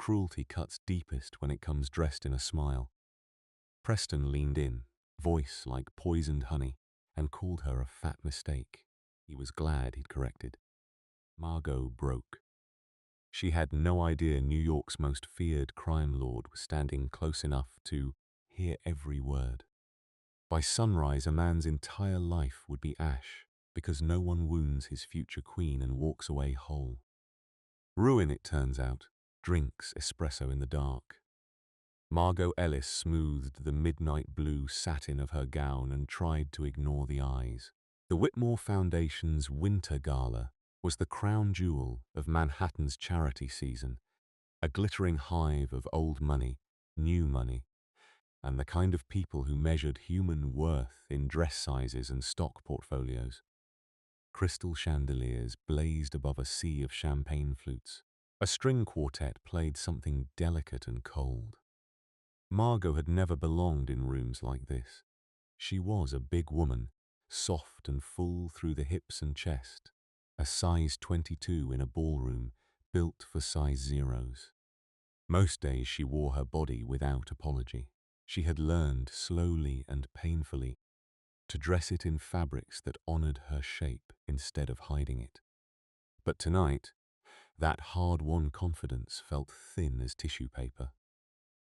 cruelty cuts deepest when it comes dressed in a smile. Preston leaned in, voice like poisoned honey, and called her a fat mistake. He was glad he'd corrected. Margot broke. She had no idea New York's most feared crime lord was standing close enough to hear every word. By sunrise, a man's entire life would be ash because no one wounds his future queen and walks away whole. Ruin, it turns out, drinks espresso in the dark. Margot Ellis smoothed the midnight blue satin of her gown and tried to ignore the eyes. The Whitmore Foundation's Winter Gala was the crown jewel of Manhattan's charity season, a glittering hive of old money, new money, and the kind of people who measured human worth in dress sizes and stock portfolios. Crystal chandeliers blazed above a sea of champagne flutes. A string quartet played something delicate and cold. Margot had never belonged in rooms like this. She was a big woman, soft and full through the hips and chest, a size 22 in a ballroom built for size zeros. Most days she wore her body without apology. She had learned slowly and painfully to dress it in fabrics that honored her shape instead of hiding it. But tonight, that hard-won confidence felt thin as tissue paper.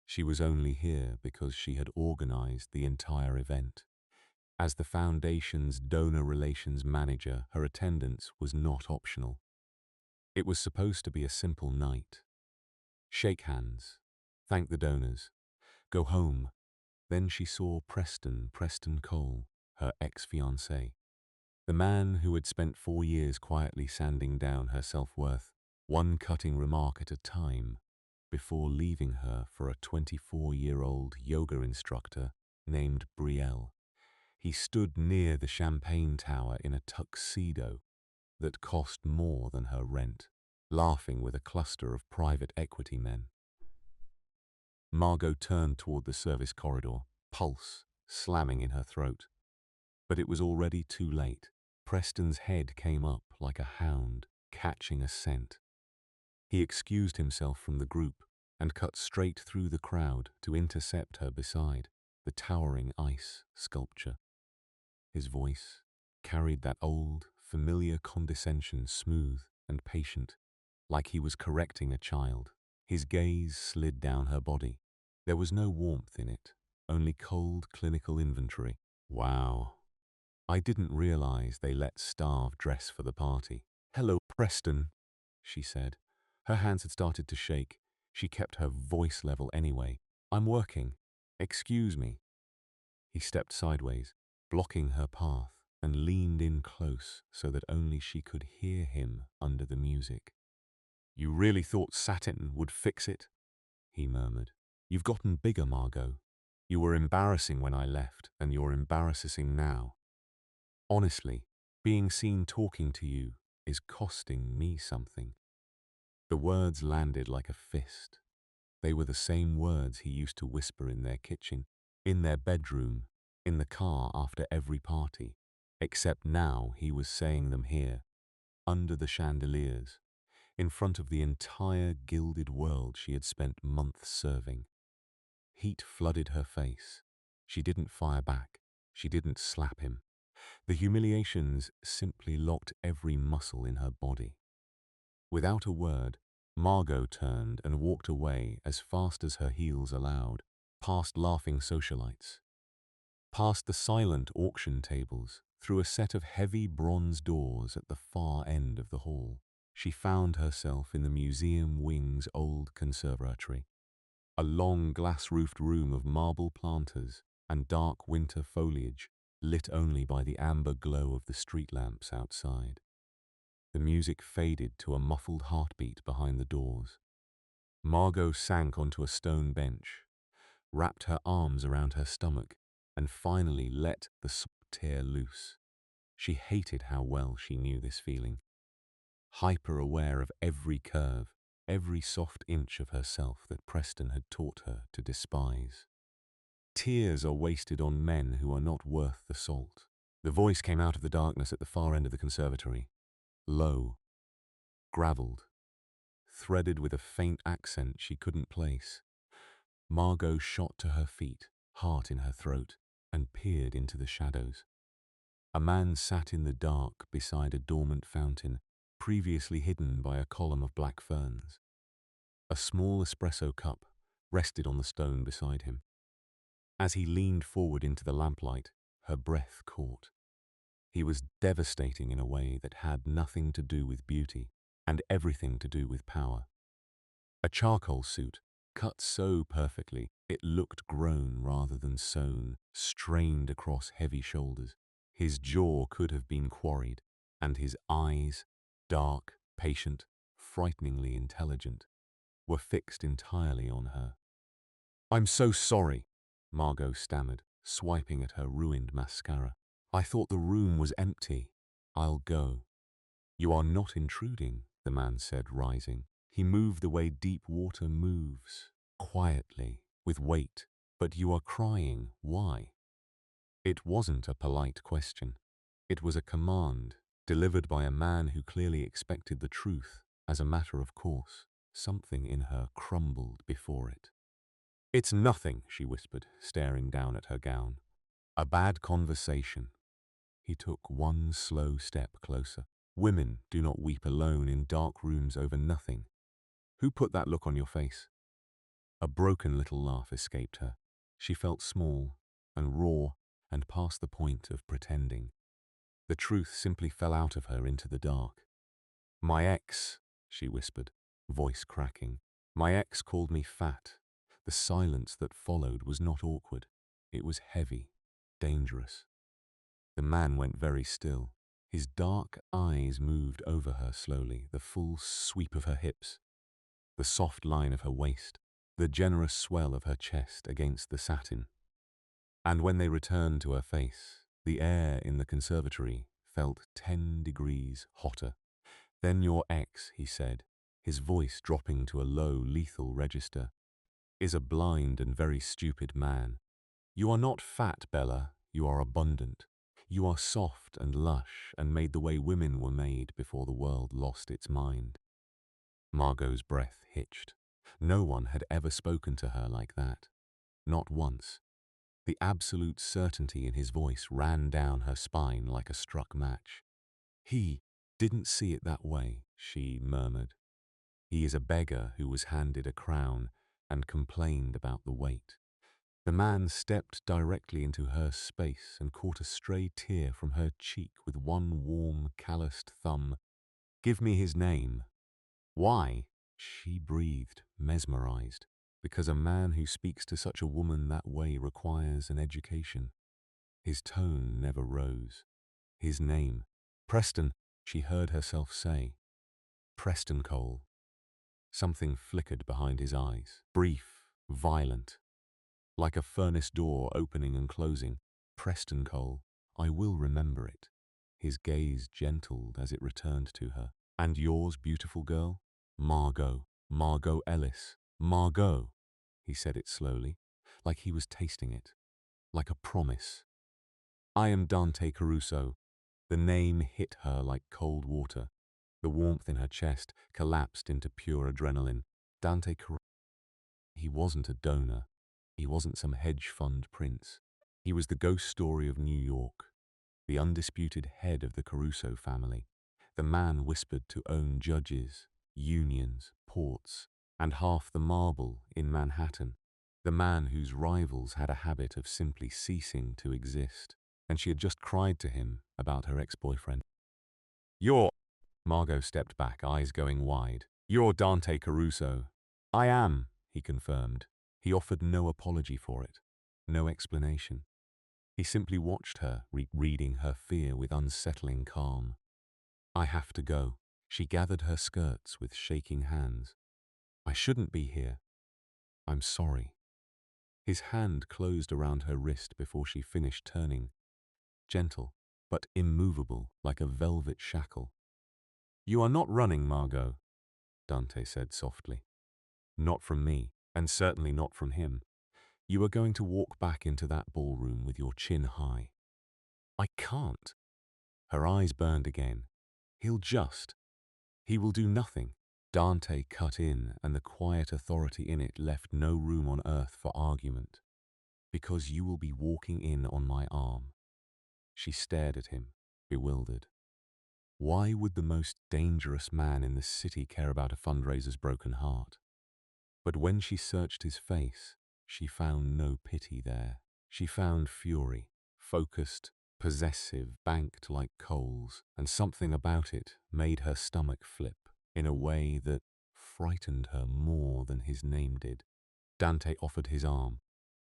She was only here because she had organized the entire event. As the Foundation's donor relations manager, her attendance was not optional. It was supposed to be a simple night. Shake hands, thank the donors, go home. Then she saw Preston Cole, her ex-fiancé, the man who had spent 4 years quietly sanding down her self-worth, one cutting remark at a time, before leaving her for a 24-year-old yoga instructor named Brielle. He stood near the champagne tower in a tuxedo that cost more than her rent, laughing with a cluster of private equity men. Margot turned toward the service corridor, pulse slamming in her throat. But it was already too late. Preston's head came up like a hound catching a scent. He excused himself from the group and cut straight through the crowd to intercept her beside the towering ice sculpture. His voice carried that old, familiar condescension, smooth and patient, like he was correcting a child. His gaze slid down her body. There was no warmth in it, only cold, clinical inventory. Wow. I didn't realize they let staff dress for the party. Hello, Preston, she said. Her hands had started to shake. She kept her voice level anyway. I'm working. Excuse me. He stepped sideways, blocking her path, and leaned in close so that only she could hear him under the music. You really thought satin would fix it? He murmured. You've gotten bigger, Margot. You were embarrassing when I left, and you're embarrassing now. Honestly, being seen talking to you is costing me something. The words landed like a fist. They were the same words he used to whisper in their kitchen, in their bedroom, in the car after every party, except now he was saying them here, under the chandeliers, in front of the entire gilded world she had spent months serving. Heat flooded her face. She didn't fire back. She didn't slap him. The humiliations simply locked every muscle in her body. Without a word, Margot turned and walked away as fast as her heels allowed, past laughing socialites, past the silent auction tables, through a set of heavy bronze doors at the far end of the hall. She found herself in the museum wing's old conservatory, a long glass-roofed room of marble planters and dark winter foliage, lit only by the amber glow of the street lamps outside. The music faded to a muffled heartbeat behind the doors. Margot sank onto a stone bench, wrapped her arms around her stomach, and finally let the tear loose. She hated how well she knew this feeling. Hyper-aware of every curve, every soft inch of herself that Preston had taught her to despise. Tears are wasted on men who are not worth the salt. The voice came out of the darkness at the far end of the conservatory. Low, gravelled, threaded with a faint accent she couldn't place. Margot shot to her feet, heart in her throat, and peered into the shadows. A man sat in the dark beside a dormant fountain, previously hidden by a column of black ferns. A small espresso cup rested on the stone beside him. As he leaned forward into the lamplight, her breath caught. He was devastating in a way that had nothing to do with beauty and everything to do with power. A charcoal suit, cut so perfectly it looked grown rather than sewn, strained across heavy shoulders. His jaw could have been quarried, and his eyes, dark, patient, frighteningly intelligent, were fixed entirely on her. "I'm so sorry," Margot stammered, swiping at her ruined mascara. "I thought the room was empty. I'll go." "You are not intruding," the man said, rising. He moved the way deep water moves, quietly, with weight. "But you are crying. Why?" It wasn't a polite question. It was a command, delivered by a man who clearly expected the truth as a matter of course. Something in her crumbled before it. "It's nothing," she whispered, staring down at her gown. "A bad conversation." He took one slow step closer. "Women do not weep alone in dark rooms over nothing. Who put that look on your face?" A broken little laugh escaped her. She felt small and raw and past the point of pretending. The truth simply fell out of her into the dark. "My ex," she whispered, voice cracking. "My ex called me fat." The silence that followed was not awkward. It was heavy, dangerous. The man went very still. His dark eyes moved over her slowly, the full sweep of her hips, the soft line of her waist, the generous swell of her chest against the satin. And when they returned to her face, the air in the conservatory felt 10 degrees hotter. "Then your ex," he said, his voice dropping to a low, lethal register, "is a blind and very stupid man. You are not fat, Bella, you are abundant. You are soft and lush and made the way women were made before the world lost its mind." Margot's breath hitched. No one had ever spoken to her like that. Not once. The absolute certainty in his voice ran down her spine like a struck match. "He didn't see it that way," she murmured. "He is a beggar who was handed a crown and complained about the weight." The man stepped directly into her space and caught a stray tear from her cheek with one warm, calloused thumb. "Give me his name." "Why?" She breathed, mesmerized. "Because a man who speaks to such a woman that way requires an education." His tone never rose. "His name." "Preston," she heard herself say. "Preston Cole." Something flickered behind his eyes, brief, violent, like a furnace door opening and closing. "Preston Cole, I will remember it." His gaze gentled as it returned to her. "And yours, beautiful girl?" "Margot. Margot Ellis. Margot." He said it slowly, like he was tasting it, like a promise. "I am Dante Caruso." The name hit her like cold water. The warmth in her chest collapsed into pure adrenaline. Dante Caruso. He wasn't a donor. He wasn't some hedge fund prince. He was the ghost story of New York, the undisputed head of the Caruso family, the man whispered to own judges, unions, ports, and half the marble in Manhattan, the man whose rivals had a habit of simply ceasing to exist, and she had just cried to him about her ex-boyfriend. "You're—" Margot stepped back, eyes going wide. "You're Dante Caruso." "I am," he confirmed. He offered no apology for it, no explanation. He simply watched her, reading her fear with unsettling calm. "I have to go." She gathered her skirts with shaking hands. "I shouldn't be here. I'm sorry." His hand closed around her wrist before she finished turning, gentle, but immovable like a velvet shackle. "You are not running, Margot," Dante said softly. "Not from me, and certainly not from him. You are going to walk back into that ballroom with your chin high." "I can't." Her eyes burned again. He will do nothing. Dante cut in, and the quiet authority in it left no room on earth for argument. "Because you will be walking in on my arm." She stared at him, bewildered. Why would the most dangerous man in the city care about a fundraiser's broken heart? But when she searched his face, she found no pity there. She found fury, focused, possessive, banked like coals, and something about it made her stomach flip in a way that frightened her more than his name did. Dante offered his arm.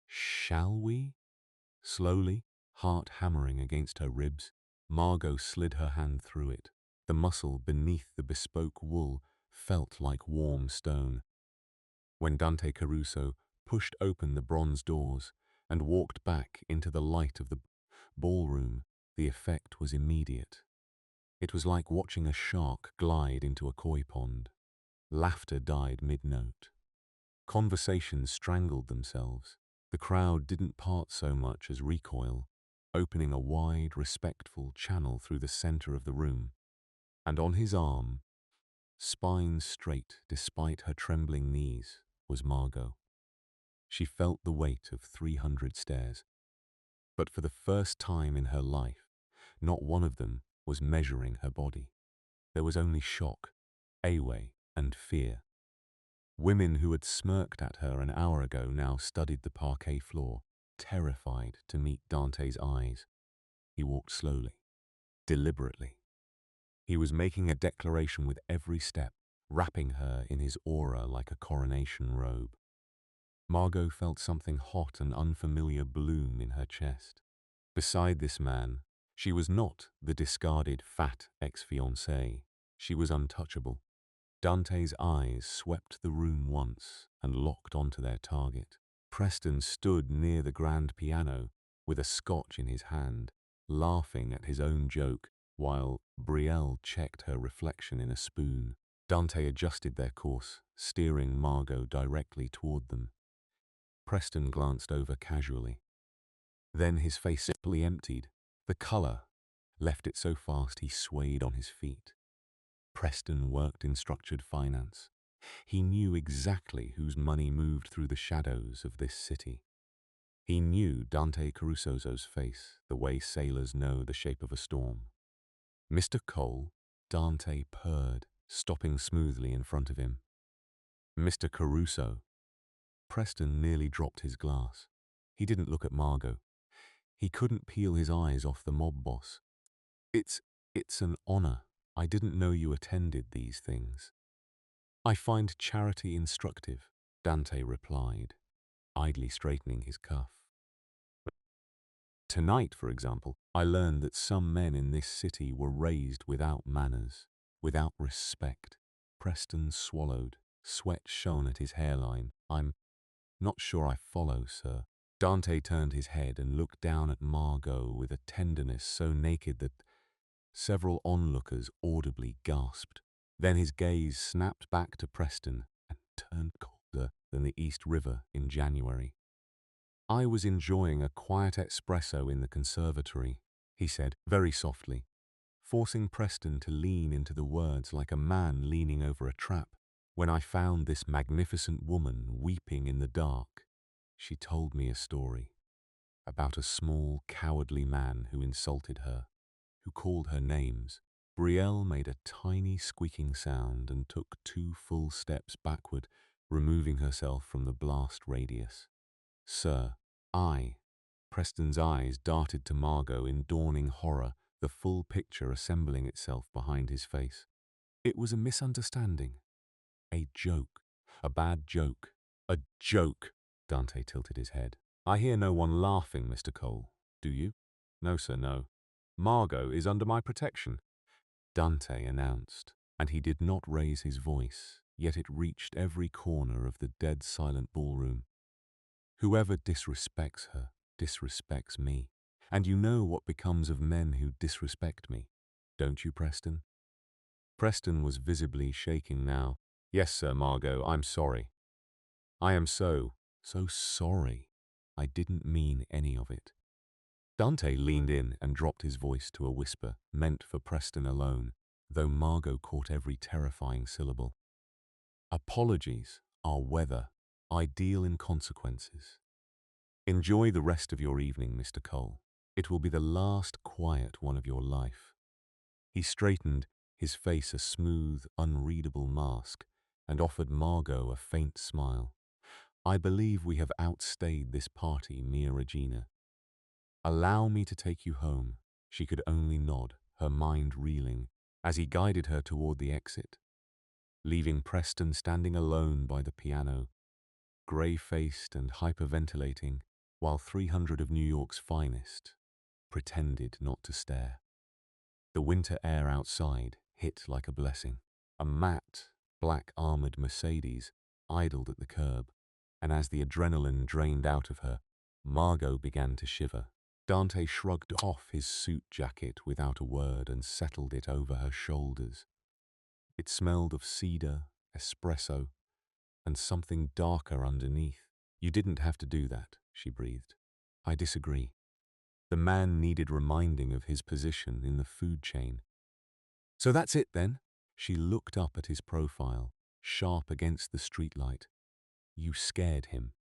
"Shall we?" Slowly, heart hammering against her ribs, Margot slid her hand through it. The muscle beneath the bespoke wool felt like warm stone. When Dante Caruso pushed open the bronze doors and walked back into the light of the ballroom, the effect was immediate. It was like watching a shark glide into a koi pond. Laughter died mid-note. Conversations strangled themselves. The crowd didn't part so much as recoil, opening a wide, respectful channel through the center of the room. And on his arm, spine straight despite her trembling knees, was Margot. She felt the weight of 300 stairs. But for the first time in her life, not one of them was measuring her body. There was only shock, awe, and fear. Women who had smirked at her an hour ago now studied the parquet floor, terrified to meet Dante's eyes. He walked slowly, deliberately. He was making a declaration with every step, wrapping her in his aura like a coronation robe. Margot felt something hot and unfamiliar bloom in her chest. Beside this man, she was not the discarded fat ex-fiancée. She was untouchable. Dante's eyes swept the room once and locked onto their target. Preston stood near the grand piano with a scotch in his hand, laughing at his own joke while Brielle checked her reflection in a spoon. Dante adjusted their course, steering Margot directly toward them. Preston glanced over casually. Then his face simply emptied. The color left it so fast he swayed on his feet. Preston worked in structured finance. He knew exactly whose money moved through the shadows of this city. He knew Dante Caruso's face the way sailors know the shape of a storm. "Mr. Cole," Dante purred, stopping smoothly in front of him. "Mr. Caruso." Preston nearly dropped his glass. He didn't look at Margot. He couldn't peel his eyes off the mob boss. It's an honor. I didn't know you attended these things." "I find charity instructive," Dante replied, idly straightening his cuff. "Tonight, for example, I learned that some men in this city were raised without manners, without respect." Preston swallowed. Sweat shone at his hairline. "I'm not sure I follow, sir." Dante turned his head and looked down at Margot with a tenderness so naked that several onlookers audibly gasped. Then his gaze snapped back to Preston and turned colder than the East River in January. "I was enjoying a quiet espresso in the conservatory," he said very softly, forcing Preston to lean into the words like a man leaning over a trap, "when I found this magnificent woman weeping in the dark. She told me a story about a small, cowardly man who insulted her, who called her names." Brielle made a tiny squeaking sound and took 2 full steps backward, removing herself from the blast radius. "Sir, Preston's eyes darted to Margot in dawning horror, the full picture assembling itself behind his face. "It was a misunderstanding. A joke. A bad joke. A joke." Dante tilted his head. "I hear no one laughing, Mr. Cole. Do you?" "No, sir, no. Margot is under my protection," Dante announced, and he did not raise his voice, yet it reached every corner of the dead-silent ballroom. "Whoever disrespects her disrespects me, and you know what becomes of men who disrespect me, don't you, Preston?" Preston was visibly shaking now. "Yes, sir, Margot, I'm sorry. I am so sorry. I didn't mean any of it." Dante leaned in and dropped his voice to a whisper, meant for Preston alone, though Margot caught every terrifying syllable. Apologies are weather, ideal in consequences. Enjoy the rest of your evening, Mr. Cole. It will be the last quiet one of your life. He straightened, his face a smooth, unreadable mask, and offered Margot a faint smile. I believe we have outstayed this party, Mia Regina. Allow me to take you home. She could only nod, her mind reeling, as he guided her toward the exit, leaving Preston standing alone by the piano, grey-faced and hyperventilating, while 300 of New York's finest pretended not to stare. The winter air outside hit like a blessing. A matte, black-armored Mercedes idled at the curb, and as the adrenaline drained out of her, Margot began to shiver. Dante shrugged off his suit jacket without a word and settled it over her shoulders. It smelled of cedar, espresso, and something darker underneath. You didn't have to do that, she breathed. I disagree. The man needed reminding of his position in the food chain. So that's it then? She looked up at his profile, sharp against the streetlight. You scared him.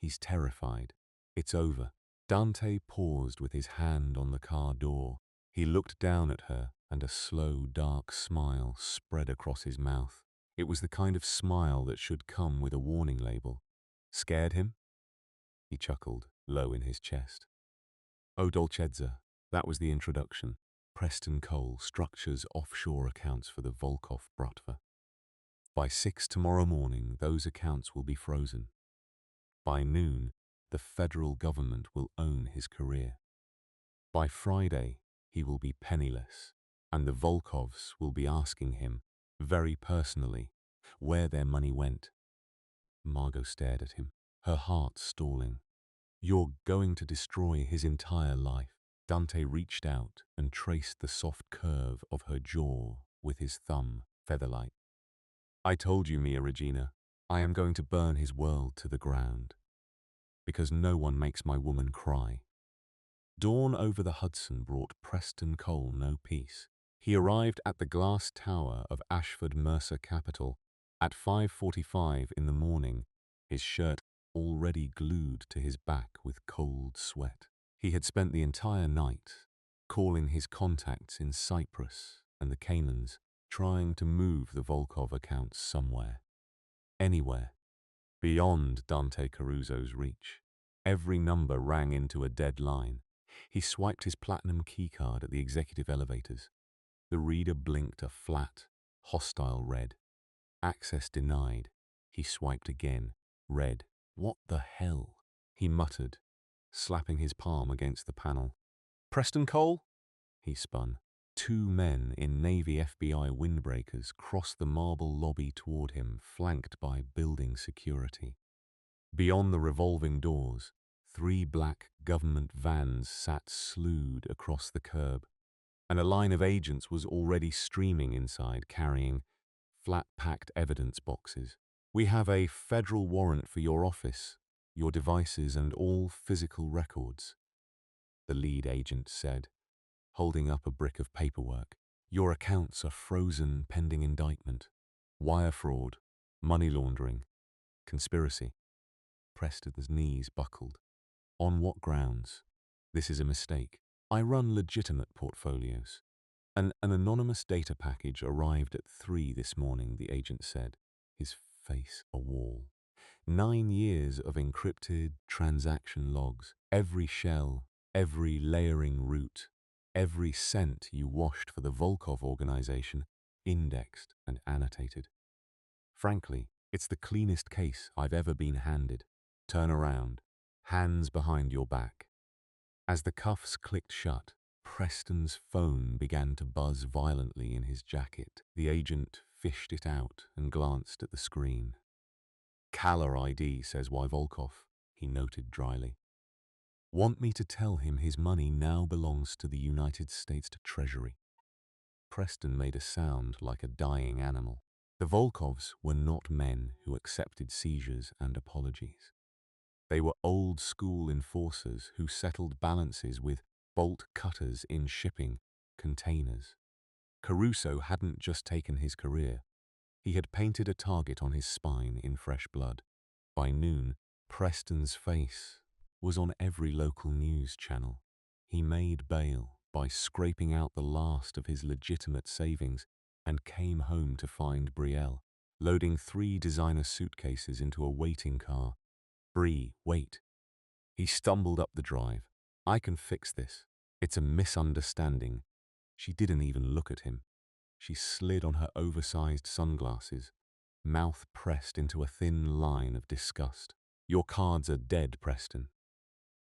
He's terrified. It's over. Dante paused with his hand on the car door. He looked down at her, and a slow, dark smile spread across his mouth. It was the kind of smile that should come with a warning label. Scared him? He chuckled, low in his chest. Oh, Dolcezza, that was the introduction. Preston Cole structures offshore accounts for the Volkov Bratva. By 6 tomorrow morning, those accounts will be frozen. By noon, the federal government will own his career. By Friday, he will be penniless, and the Volkovs will be asking him, very personally, where their money went. Margot stared at him, her heart stalling. You're going to destroy his entire life. Dante reached out and traced the soft curve of her jaw with his thumb, feather-light. I told you, Mia Regina, I am going to burn his world to the ground. Because no one makes my woman cry. Dawn over the Hudson brought Preston Cole no peace. He arrived at the glass tower of Ashford Mercer Capital at 5:45 in the morning, his shirt already glued to his back with cold sweat. He had spent the entire night calling his contacts in Cyprus and the Caymans, trying to move the Volkov accounts somewhere, anywhere, beyond Dante Caruso's reach. Every number rang into a dead line. He swiped his platinum keycard at the executive elevators. The reader blinked a flat, hostile red. Access denied. He swiped again. Red. What the hell? He muttered, slapping his palm against the panel. Preston Cole? He spun. 2 men in Navy FBI windbreakers crossed the marble lobby toward him, flanked by building security. Beyond the revolving doors, 3 black government vans sat slewed across the curb, and a line of agents was already streaming inside, carrying flat-packed evidence boxes. We have a federal warrant for your office, your devices, and all physical records, the lead agent said, holding up a brick of paperwork. Your accounts are frozen pending indictment. Wire fraud, money laundering, conspiracy. Preston's knees buckled. On what grounds? This is a mistake. I run legitimate portfolios. An anonymous data package arrived at 3 this morning, the agent said, his face a wall. 9 years of encrypted transaction logs, every shell, every layering route, every cent you washed for the Volkov organization, indexed and annotated. Frankly, it's the cleanest case I've ever been handed. Turn around, hands behind your back. As the cuffs clicked shut, Preston's phone began to buzz violently in his jacket. The agent fished it out and glanced at the screen. Caller ID says why Volkov, he noted dryly. Want me to tell him his money now belongs to the United States Treasury? Preston made a sound like a dying animal. The Volkovs were not men who accepted seizures and apologies. They were old-school enforcers who settled balances with bolt cutters in shipping containers. Caruso hadn't just taken his career. He had painted a target on his spine in fresh blood. By noon, Preston's face was on every local news channel. He made bail by scraping out the last of his legitimate savings and came home to find Brielle, loading 3 designer suitcases into a waiting car. "Brie, wait." He stumbled up the drive. "I can fix this. It's a misunderstanding." She didn't even look at him. She slid on her oversized sunglasses, mouth pressed into a thin line of disgust. "Your cards are dead, Preston.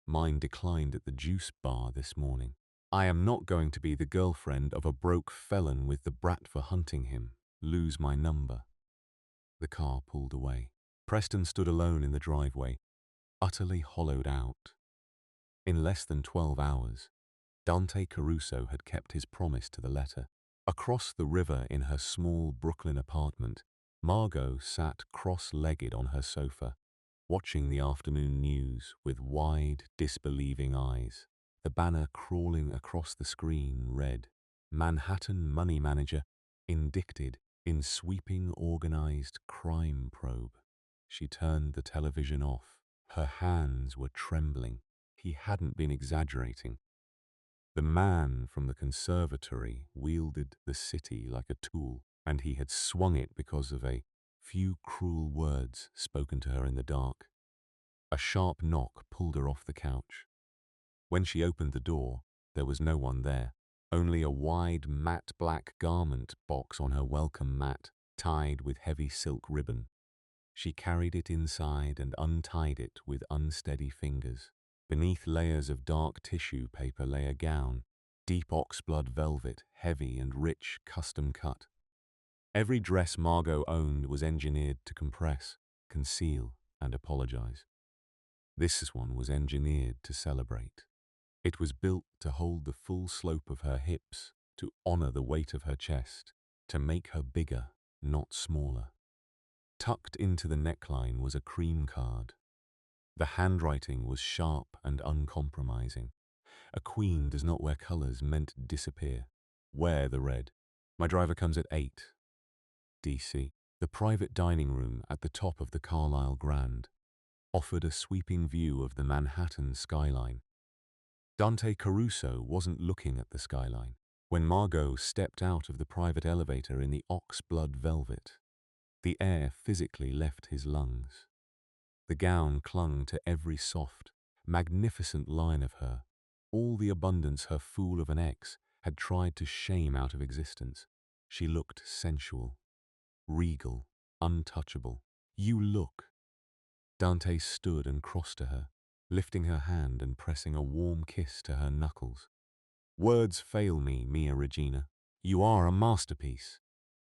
Mine declined at the juice bar this morning. I am not going to be the girlfriend of a broke felon with the brat for hunting him. Lose my number." The car pulled away. Preston stood alone in the driveway, utterly hollowed out. In less than 12 hours, Dante Caruso had kept his promise to the letter. Across the river in her small Brooklyn apartment, Margot sat cross-legged on her sofa, watching the afternoon news with wide, disbelieving eyes. The banner crawling across the screen read, "Manhattan Money Manager Indicted in Sweeping Organized Crime Probe." She turned the television off. Her hands were trembling. He hadn't been exaggerating. The man from the conservatory wielded the city like a tool, and he had swung it because of a few cruel words spoken to her in the dark. A sharp knock pulled her off the couch. When she opened the door, there was no one there, only a wide matte black garment box on her welcome mat, tied with heavy silk ribbon. She carried it inside and untied it with unsteady fingers. Beneath layers of dark tissue paper lay a gown, deep oxblood velvet, heavy and rich, custom cut. Every dress Margot owned was engineered to compress, conceal, and apologize. This one was engineered to celebrate. It was built to hold the full slope of her hips, to honor the weight of her chest, to make her bigger, not smaller. Tucked into the neckline was a cream card. The handwriting was sharp and uncompromising. "A queen does not wear colors meant to disappear. Wear the red. My driver comes at 8. DC." The private dining room at the top of the Carlisle Grand offered a sweeping view of the Manhattan skyline. Dante Caruso wasn't looking at the skyline. When Margot stepped out of the private elevator in the oxblood velvet, the air physically left his lungs. The gown clung to every soft, magnificent line of her, all the abundance her fool of an ex had tried to shame out of existence. She looked sensual, regal, untouchable. "You look." Dante stood and crossed to her, lifting her hand and pressing a warm kiss to her knuckles. "Words fail me, Mia Regina. You are a masterpiece."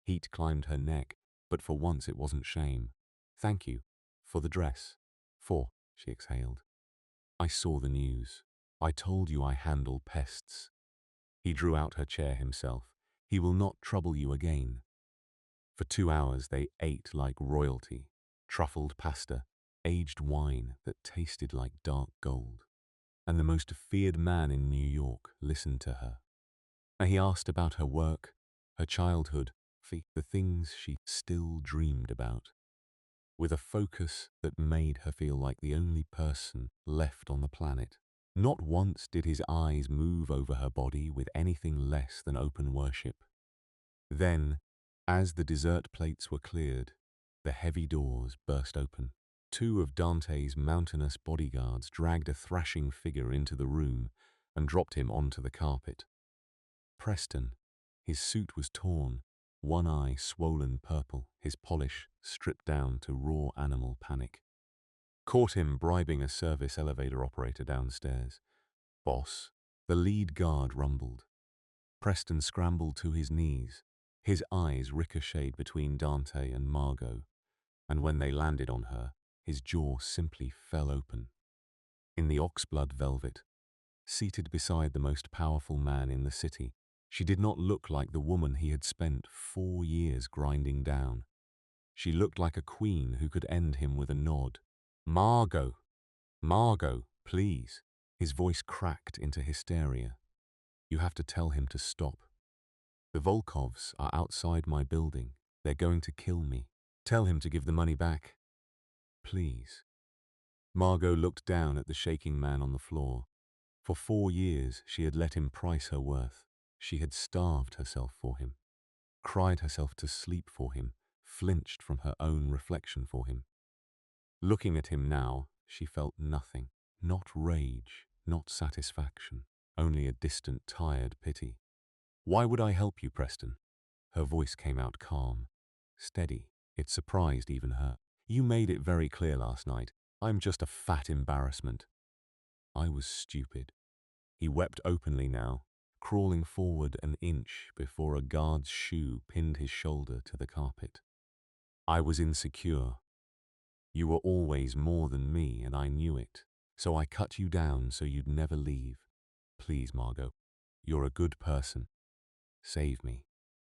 Heat climbed her neck, but for once it wasn't shame. "Thank you. For the dress." "For," she exhaled. "I saw the news. I told you I handle pests." He drew out her chair himself. "He will not trouble you again." For 2 hours they ate like royalty, truffled pasta, aged wine that tasted like dark gold. And the most feared man in New York listened to her. He asked about her work, her childhood, the things she still dreamed about, with a focus that made her feel like the only person left on the planet. Not once did his eyes move over her body with anything less than open worship. Then, as the dessert plates were cleared, the heavy doors burst open. 2 of Dante's mountainous bodyguards dragged a thrashing figure into the room and dropped him onto the carpet. Preston. His suit was torn, one eye swollen purple, his polish stripped down to raw animal panic. Caught him bribing a service elevator operator downstairs. "Boss." The lead guard rumbled. Preston scrambled to his knees. His eyes ricocheted between Dante and Margot, and when they landed on her, his jaw simply fell open. In the oxblood velvet, seated beside the most powerful man in the city, she did not look like the woman he had spent 4 years grinding down. She looked like a queen who could end him with a nod. "Margot! Margot, please." His voice cracked into hysteria. "You have to tell him to stop. The Volkovs are outside my building. They're going to kill me. Tell him to give the money back. Please. Margot looked down at the shaking man on the floor. For 4 years, she had let him price her worth. She had starved herself for him, cried herself to sleep for him, flinched from her own reflection for him. Looking at him now, she felt nothing. Not rage, not satisfaction, only a distant, tired pity. Why would I help you, Preston? Her voice came out calm, steady. It surprised even her. You made it very clear last night. I'm just a fat embarrassment. I was stupid. He wept openly now, crawling forward an inch before a guard's shoe pinned his shoulder to the carpet. I was insecure. You were always more than me, and I knew it. So I cut you down so you'd never leave. Please, Margot, you're a good person. Save me.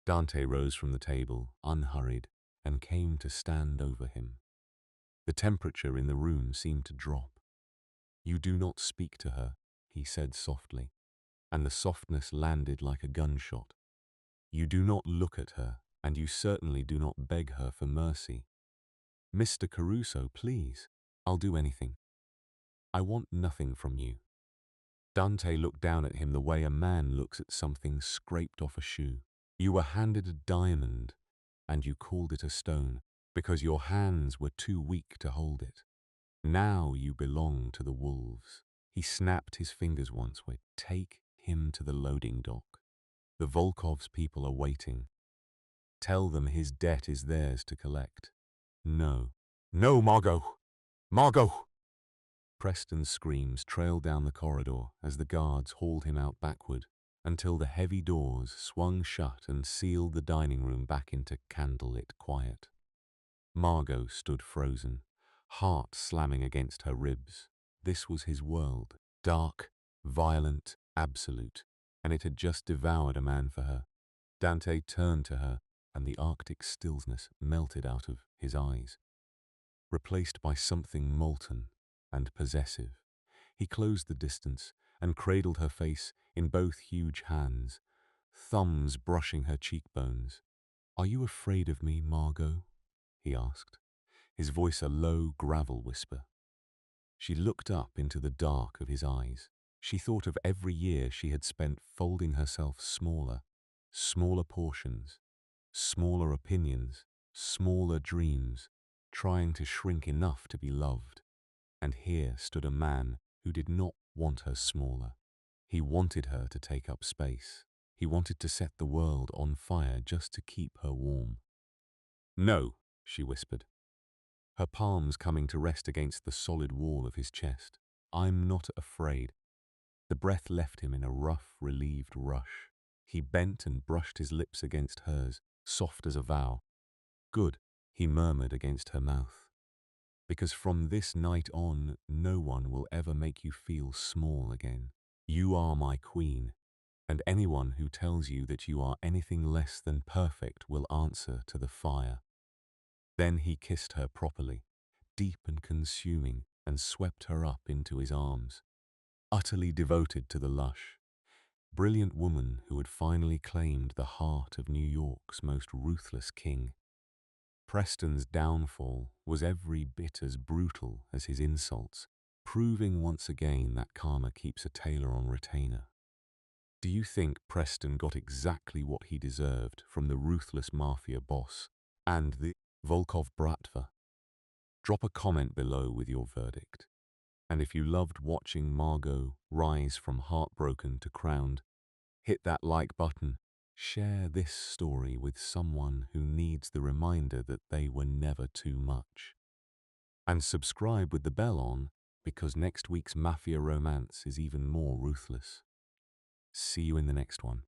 Dante rose from the table, unhurried, and came to stand over him. The temperature in the room seemed to drop. You do not speak to her, he said softly, and the softness landed like a gunshot. You do not look at her, and you certainly do not beg her for mercy. Mr. Caruso, please, I'll do anything. I want nothing from you. Dante looked down at him the way a man looks at something scraped off a shoe. You were handed a diamond, and you called it a stone, because your hands were too weak to hold it. Now you belong to the wolves. He snapped his fingers once. Take him to the loading dock. The Volkov's people are waiting. Tell them his debt is theirs to collect. No. No, Margot! Margot! Preston's screams trailed down the corridor as the guards hauled him out backward, until the heavy doors swung shut and sealed the dining room back into candlelit quiet. Margot stood frozen, heart slamming against her ribs. This was his world, dark, violent, absolute, and it had just devoured a man for her. Dante turned to her, and the arctic stillness melted out of his eyes, replaced by something molten and possessive. He closed the distance and cradled her face in both huge hands, thumbs brushing her cheekbones. Are you afraid of me, Margot? He asked, his voice a low gravel whisper. She looked up into the dark of his eyes. She thought of every year she had spent folding herself smaller, smaller portions, smaller opinions, smaller dreams, trying to shrink enough to be loved. And here stood a man who did not want her smaller. He wanted her to take up space. He wanted to set the world on fire just to keep her warm. No, she whispered, her palms coming to rest against the solid wall of his chest. I'm not afraid. The breath left him in a rough, relieved rush. He bent and brushed his lips against hers, soft as a vow. Good, he murmured against her mouth. Because from this night on, no one will ever make you feel small again. You are my queen, and anyone who tells you that you are anything less than perfect will answer to the fire. Then he kissed her properly, deep and consuming, and swept her up into his arms. Utterly devoted to the lush, brilliant woman who had finally claimed the heart of New York's most ruthless king. Preston's downfall was every bit as brutal as his insults, proving once again that karma keeps a tailor on retainer. Do you think Preston got exactly what he deserved from the ruthless mafia boss and the Volkov bratva? Drop a comment below with your verdict. And if you loved watching Margot rise from heartbroken to crowned, hit that like button. Share this story with someone who needs the reminder that they were never too much. And subscribe with the bell on, because next week's Mafia romance is even more ruthless. See you in the next one.